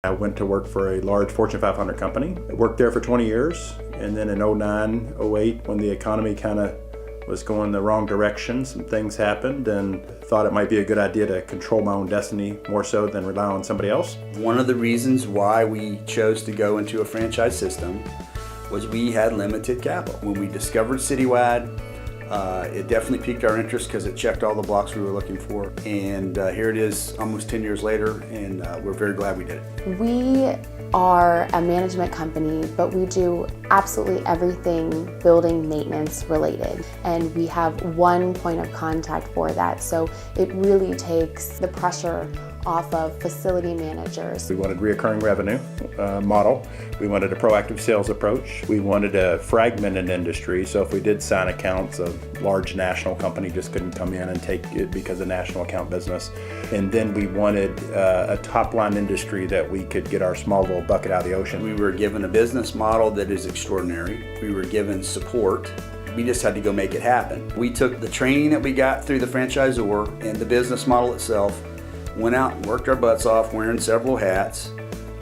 I went to work for a large Fortune 500 company. I worked there for 20 years, and then in 09, 08, when the economy kind of was going the wrong direction, some things happened, and thought it might be a good idea to control my own destiny more so than rely on somebody else. One of the reasons why we chose to go into a franchise system was we had limited capital. When we discovered Citywide, it definitely piqued our interest because it checked all the blocks we were looking for. And here it is almost 10 years later, and we're very glad we did it. We are a management company, but we do absolutely everything building maintenance related. And we have one point of contact for that. So it really takes the pressure off of facility managers. We wanted reoccurring revenue model. We wanted a proactive sales approach. We wanted a fragmented industry, so if we did sign accounts, a large national company just couldn't come in and take it because of national account business. And then we wanted a top-line industry that we could get our small little bucket out of the ocean. We were given a business model that is extraordinary. We were given support. We just had to go make it happen. We took the training that we got through the franchisor and the business model itself, went out and worked our butts off wearing several hats.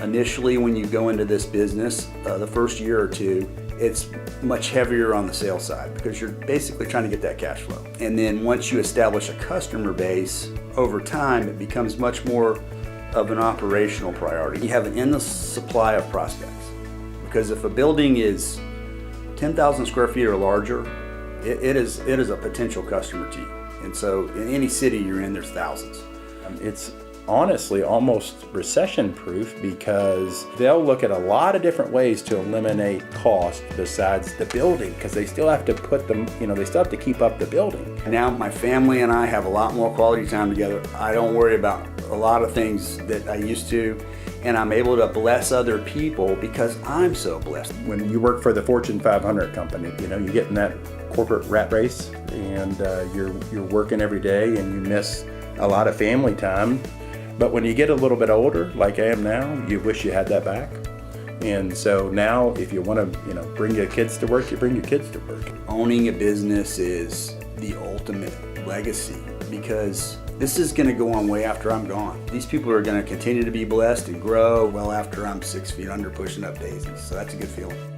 Initially, when you go into this business, the first year or two, it's much heavier on the sales side because you're basically trying to get that cash flow. And then once you establish a customer base, over time, it becomes much more of an operational priority. You have an endless supply of prospects because if a building is 10,000 square feet or larger, it is a potential customer to you. And so in any city you're in, there's thousands. It's honestly almost recession-proof because they'll look at a lot of different ways to eliminate cost besides the building because they still have to put them, they still have to keep up the building. Now my family and I have a lot more quality time together. I don't worry about a lot of things that I used to, and I'm able to bless other people because I'm so blessed. When you work for the Fortune 500 company, you get in that corporate rat race and you're working every day and you miss a lot of family time. But when you get a little bit older, like I am now, you wish you had that back. And so now if you want to, bring your kids to work, you bring your kids to work. Owning a business is the ultimate legacy because this is going to go on way after I'm gone. These people are going to continue to be blessed and grow well after I'm 6 feet under pushing up daisies. So that's a good feeling.